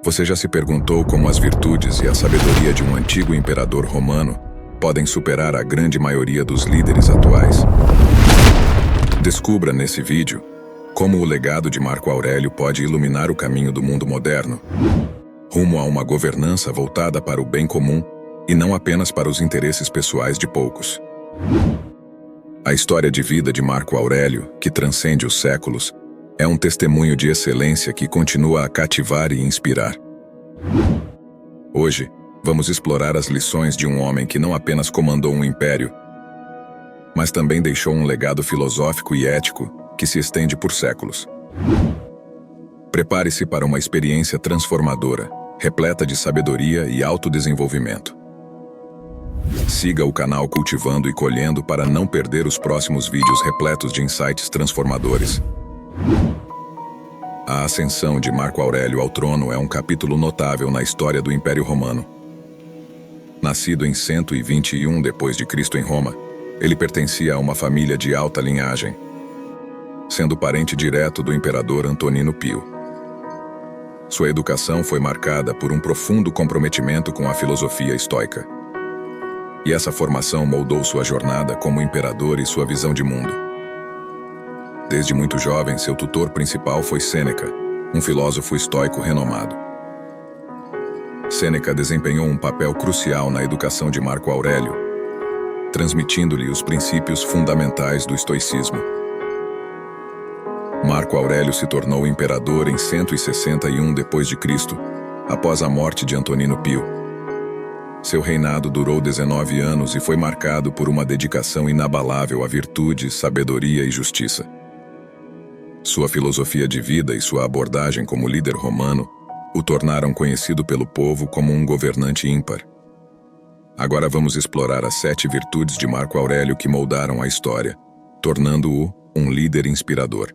Você já se perguntou como as virtudes e a sabedoria de um antigo imperador romano podem superar a grande maioria dos líderes atuais? Descubra nesse vídeo como o legado de Marco Aurélio pode iluminar o caminho do mundo moderno, rumo a uma governança voltada para o bem comum e não apenas para os interesses pessoais de poucos. A história de vida de Marco Aurélio, que transcende os séculos, é um testemunho de excelência que continua a cativar e inspirar. Hoje, vamos explorar as lições de um homem que não apenas comandou um império, mas também deixou um legado filosófico e ético que se estende por séculos. Prepare-se para uma experiência transformadora, repleta de sabedoria e autodesenvolvimento. Siga o canal Cultivando e Colhendo para não perder os próximos vídeos repletos de insights transformadores. A ascensão de Marco Aurélio ao trono é um capítulo notável na história do Império Romano. Nascido em 121 d.C. em Roma, ele pertencia a uma família de alta linhagem, sendo parente direto do imperador Antonino Pio. Sua educação foi marcada por um profundo comprometimento com a filosofia estoica. E essa formação moldou sua jornada como imperador e sua visão de mundo. Desde muito jovem, seu tutor principal foi Sêneca, um filósofo estoico renomado. Sêneca desempenhou um papel crucial na educação de Marco Aurélio, transmitindo-lhe os princípios fundamentais do estoicismo. Marco Aurélio se tornou imperador em 161 d.C., após a morte de Antonino Pio. Seu reinado durou 19 anos e foi marcado por uma dedicação inabalável à virtude, sabedoria e justiça. Sua filosofia de vida e sua abordagem como líder romano o tornaram conhecido pelo povo como um governante ímpar. Agora vamos explorar as 7 virtudes de Marco Aurélio que moldaram a história, tornando-o um líder inspirador.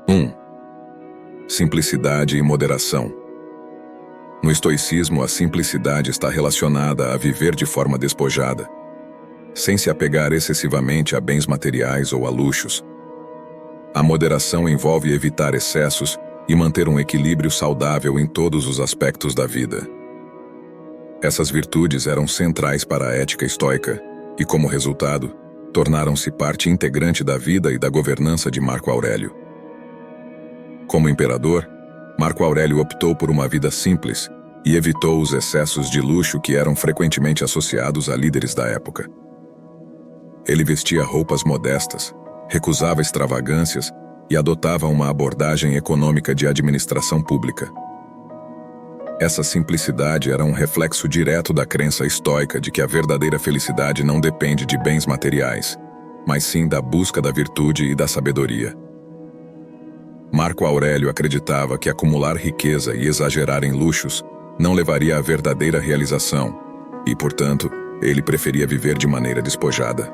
1. Simplicidade e moderação. No estoicismo, a simplicidade está relacionada a viver de forma despojada, sem se apegar excessivamente a bens materiais ou a luxos. A moderação envolve evitar excessos e manter um equilíbrio saudável em todos os aspectos da vida. Essas virtudes eram centrais para a ética estoica e, como resultado, tornaram-se parte integrante da vida e da governança de Marco Aurélio. Como imperador, Marco Aurélio optou por uma vida simples e evitou os excessos de luxo que eram frequentemente associados a líderes da época. Ele vestia roupas modestas, recusava extravagâncias e adotava uma abordagem econômica de administração pública. Essa simplicidade era um reflexo direto da crença estoica de que a verdadeira felicidade não depende de bens materiais, mas sim da busca da virtude e da sabedoria. Marco Aurélio acreditava que acumular riqueza e exagerar em luxos não levaria à verdadeira realização e, portanto, ele preferia viver de maneira despojada.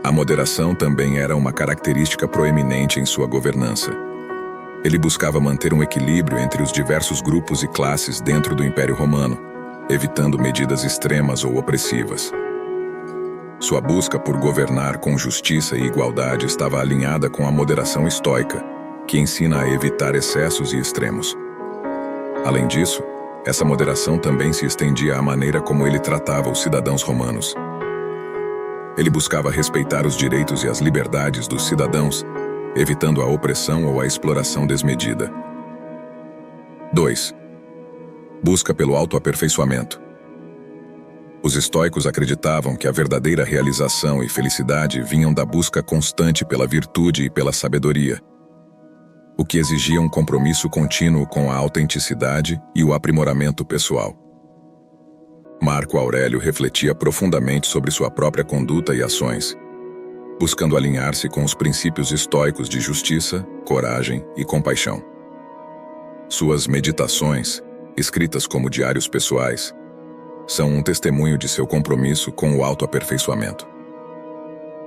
A moderação também era uma característica proeminente em sua governança. Ele buscava manter um equilíbrio entre os diversos grupos e classes dentro do Império Romano, evitando medidas extremas ou opressivas. Sua busca por governar com justiça e igualdade estava alinhada com a moderação estoica, que ensina a evitar excessos e extremos. Além disso, essa moderação também se estendia à maneira como ele tratava os cidadãos romanos. Ele buscava respeitar os direitos e as liberdades dos cidadãos, evitando a opressão ou a exploração desmedida. 2. Busca pelo autoaperfeiçoamento. Os estoicos acreditavam que a verdadeira realização e felicidade vinham da busca constante pela virtude e pela sabedoria, o que exigia um compromisso contínuo com a autenticidade e o aprimoramento pessoal. Marco Aurélio refletia profundamente sobre sua própria conduta e ações, buscando alinhar-se com os princípios estoicos de justiça, coragem e compaixão. Suas meditações, escritas como diários pessoais, são um testemunho de seu compromisso com o autoaperfeiçoamento.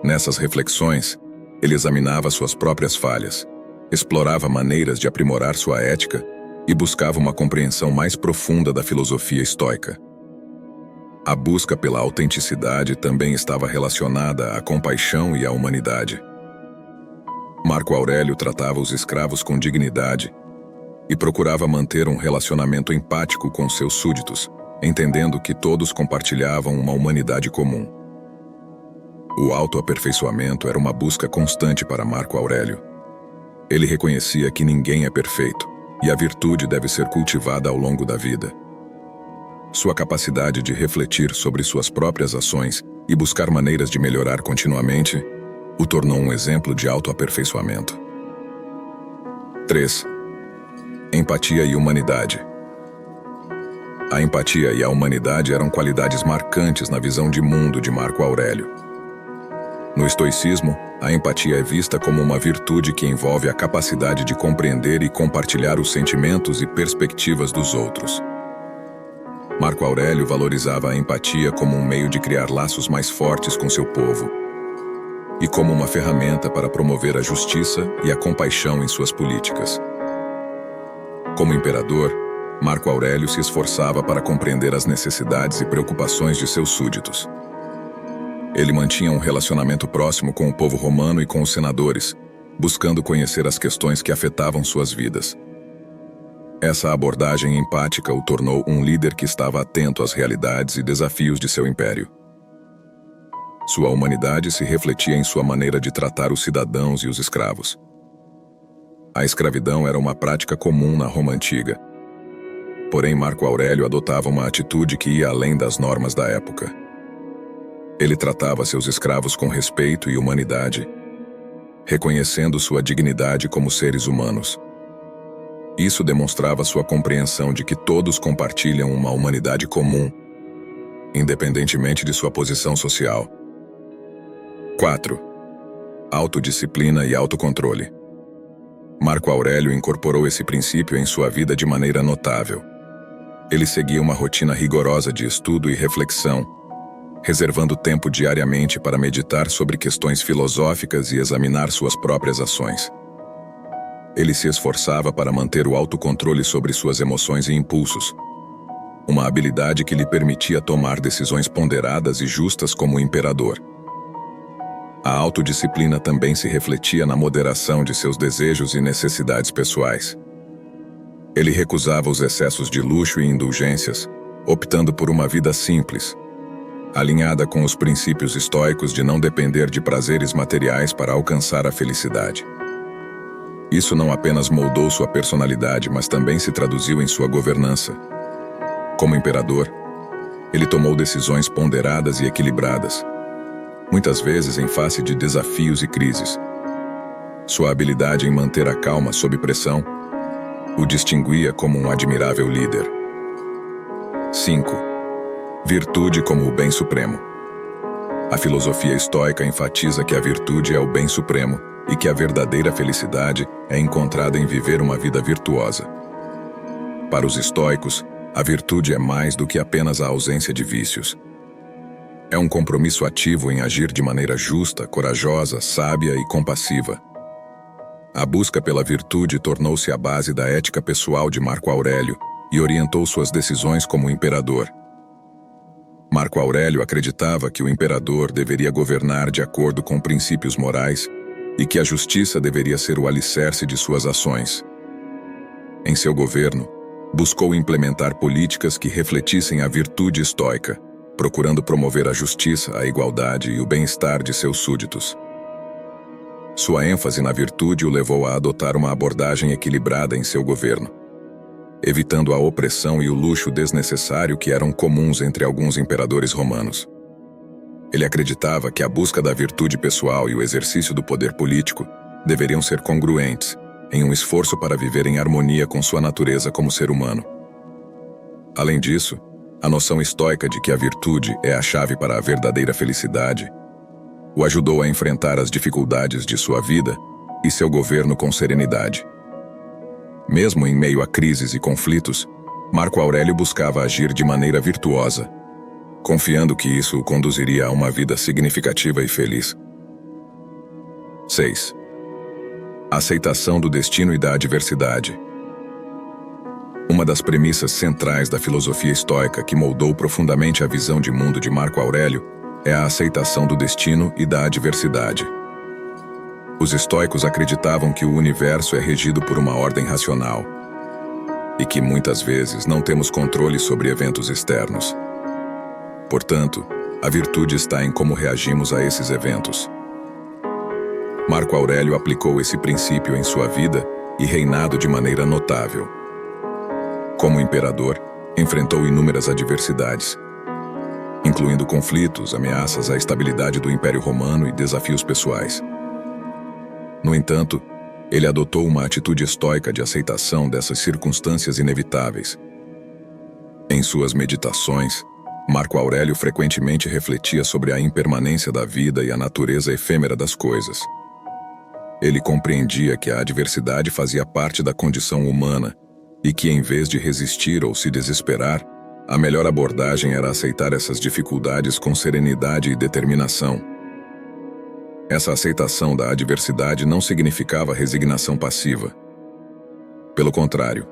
Nessas reflexões, ele examinava suas próprias falhas, explorava maneiras de aprimorar sua ética e buscava uma compreensão mais profunda da filosofia estoica. A busca pela autenticidade também estava relacionada à compaixão e à humanidade. Marco Aurélio tratava os escravos com dignidade e procurava manter um relacionamento empático com seus súditos, entendendo que todos compartilhavam uma humanidade comum. O autoaperfeiçoamento era uma busca constante para Marco Aurélio. Ele reconhecia que ninguém é perfeito, e a virtude deve ser cultivada ao longo da vida. Sua capacidade de refletir sobre suas próprias ações e buscar maneiras de melhorar continuamente o tornou um exemplo de autoaperfeiçoamento. 3. Empatia e humanidade. A empatia e a humanidade eram qualidades marcantes na visão de mundo de Marco Aurélio. No estoicismo, a empatia é vista como uma virtude que envolve a capacidade de compreender e compartilhar os sentimentos e perspectivas dos outros. Marco Aurélio valorizava a empatia como um meio de criar laços mais fortes com seu povo e como uma ferramenta para promover a justiça e a compaixão em suas políticas. Como imperador, Marco Aurélio se esforçava para compreender as necessidades e preocupações de seus súditos. Ele mantinha um relacionamento próximo com o povo romano e com os senadores, buscando conhecer as questões que afetavam suas vidas. Essa abordagem empática o tornou um líder que estava atento às realidades e desafios de seu império. Sua humanidade se refletia em sua maneira de tratar os cidadãos e os escravos. A escravidão era uma prática comum na Roma antiga. Porém, Marco Aurélio adotava uma atitude que ia além das normas da época. Ele tratava seus escravos com respeito e humanidade, reconhecendo sua dignidade como seres humanos. Isso demonstrava sua compreensão de que todos compartilham uma humanidade comum, independentemente de sua posição social. 4. Autodisciplina e autocontrole. Marco Aurélio incorporou esse princípio em sua vida de maneira notável. Ele seguia uma rotina rigorosa de estudo e reflexão, reservando tempo diariamente para meditar sobre questões filosóficas e examinar suas próprias ações. Ele se esforçava para manter o autocontrole sobre suas emoções e impulsos, uma habilidade que lhe permitia tomar decisões ponderadas e justas como imperador. A autodisciplina também se refletia na moderação de seus desejos e necessidades pessoais. Ele recusava os excessos de luxo e indulgências, optando por uma vida simples, alinhada com os princípios estoicos de não depender de prazeres materiais para alcançar a felicidade. Isso não apenas moldou sua personalidade, mas também se traduziu em sua governança. Como imperador, ele tomou decisões ponderadas e equilibradas, muitas vezes em face de desafios e crises. Sua habilidade em manter a calma sob pressão o distinguia como um admirável líder. 5. Virtude como o bem supremo. A filosofia estoica enfatiza que a virtude é o bem supremo e que a verdadeira felicidade é encontrada em viver uma vida virtuosa. Para os estoicos, a virtude é mais do que apenas a ausência de vícios. É um compromisso ativo em agir de maneira justa, corajosa, sábia e compassiva. A busca pela virtude tornou-se a base da ética pessoal de Marco Aurélio e orientou suas decisões como imperador. Marco Aurélio acreditava que o imperador deveria governar de acordo com princípios morais e que a justiça deveria ser o alicerce de suas ações. Em seu governo, buscou implementar políticas que refletissem a virtude estoica, procurando promover a justiça, a igualdade e o bem-estar de seus súditos. Sua ênfase na virtude o levou a adotar uma abordagem equilibrada em seu governo, evitando a opressão e o luxo desnecessário que eram comuns entre alguns imperadores romanos. Ele acreditava que a busca da virtude pessoal e o exercício do poder político deveriam ser congruentes, em um esforço para viver em harmonia com sua natureza como ser humano. Além disso, a noção estoica de que a virtude é a chave para a verdadeira felicidade o ajudou a enfrentar as dificuldades de sua vida e seu governo com serenidade. Mesmo em meio a crises e conflitos, Marco Aurélio buscava agir de maneira virtuosa, confiando que isso o conduziria a uma vida significativa e feliz. 6. Aceitação do destino e da adversidade. Uma das premissas centrais da filosofia estoica que moldou profundamente a visão de mundo de Marco Aurélio é a aceitação do destino e da adversidade. Os estoicos acreditavam que o universo é regido por uma ordem racional, e que muitas vezes não temos controle sobre eventos externos. Portanto, a virtude está em como reagimos a esses eventos. Marco Aurélio aplicou esse princípio em sua vida e reinado de maneira notável. Como imperador, enfrentou inúmeras adversidades, incluindo conflitos, ameaças à estabilidade do Império Romano e desafios pessoais. No entanto, ele adotou uma atitude estoica de aceitação dessas circunstâncias inevitáveis. Em suas meditações, Marco Aurélio frequentemente refletia sobre a impermanência da vida e a natureza efêmera das coisas. Ele compreendia que a adversidade fazia parte da condição humana e que, em vez de resistir ou se desesperar, a melhor abordagem era aceitar essas dificuldades com serenidade e determinação. Essa aceitação da adversidade não significava resignação passiva. Pelo contrário,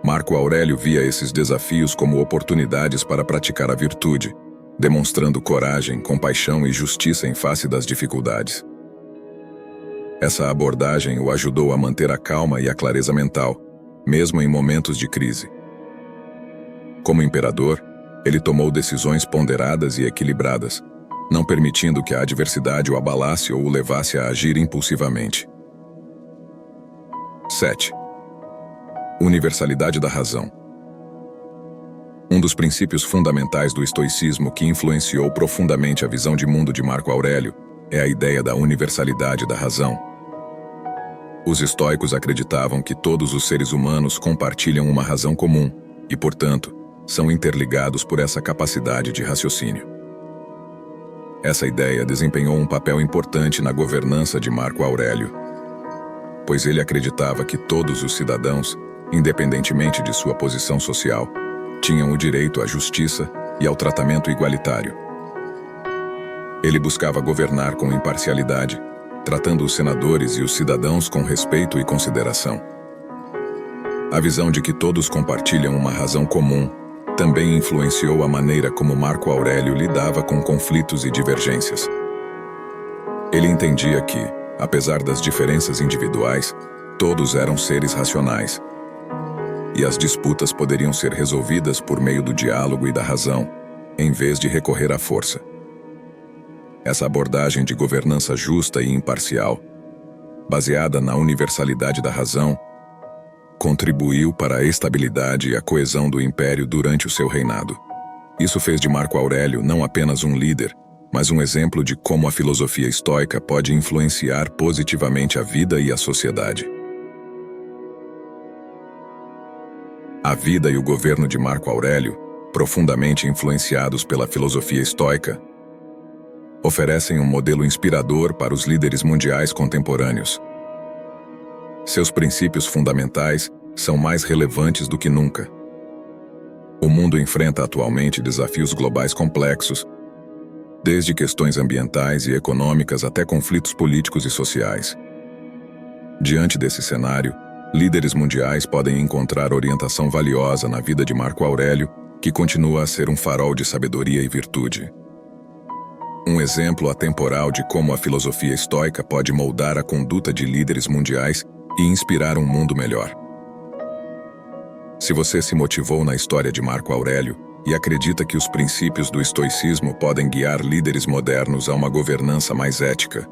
Marco Aurélio via esses desafios como oportunidades para praticar a virtude, demonstrando coragem, compaixão e justiça em face das dificuldades. Essa abordagem o ajudou a manter a calma e a clareza mental, mesmo em momentos de crise. Como imperador, ele tomou decisões ponderadas e equilibradas, não permitindo que a adversidade o abalasse ou o levasse a agir impulsivamente. 7. Universalidade da razão. Um dos princípios fundamentais do estoicismo que influenciou profundamente a visão de mundo de Marco Aurélio é a ideia da universalidade da razão. Os estoicos acreditavam que todos os seres humanos compartilham uma razão comum e, portanto, são interligados por essa capacidade de raciocínio. Essa ideia desempenhou um papel importante na governança de Marco Aurélio, pois ele acreditava que todos os cidadãos, independentemente de sua posição social, tinham o direito à justiça e ao tratamento igualitário. Ele buscava governar com imparcialidade, tratando os senadores e os cidadãos com respeito e consideração. A visão de que todos compartilham uma razão comum também influenciou a maneira como Marco Aurélio lidava com conflitos e divergências. Ele entendia que, apesar das diferenças individuais, todos eram seres racionais, e as disputas poderiam ser resolvidas por meio do diálogo e da razão, em vez de recorrer à força. Essa abordagem de governança justa e imparcial, baseada na universalidade da razão, contribuiu para a estabilidade e a coesão do império durante o seu reinado. Isso fez de Marco Aurélio não apenas um líder, mas um exemplo de como a filosofia estoica pode influenciar positivamente a vida e a sociedade. A vida e o governo de Marco Aurélio, profundamente influenciados pela filosofia estoica, oferecem um modelo inspirador para os líderes mundiais contemporâneos. Seus princípios fundamentais são mais relevantes do que nunca. O mundo enfrenta atualmente desafios globais complexos, desde questões ambientais e econômicas até conflitos políticos e sociais. Diante desse cenário, líderes mundiais podem encontrar orientação valiosa na vida de Marco Aurélio, que continua a ser um farol de sabedoria e virtude. Um exemplo atemporal de como a filosofia estoica pode moldar a conduta de líderes mundiais e inspirar um mundo melhor. Se você se motivou na história de Marco Aurélio e acredita que os princípios do estoicismo podem guiar líderes modernos a uma governança mais ética,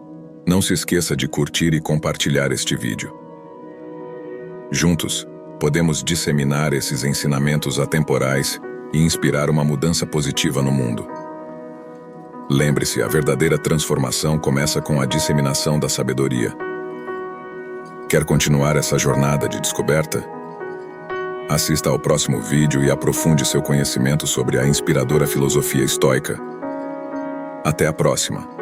não se esqueça de curtir e compartilhar este vídeo. Juntos, podemos disseminar esses ensinamentos atemporais e inspirar uma mudança positiva no mundo. Lembre-se, a verdadeira transformação começa com a disseminação da sabedoria. Quer continuar essa jornada de descoberta? Assista ao próximo vídeo e aprofunde seu conhecimento sobre a inspiradora filosofia estoica. Até a próxima!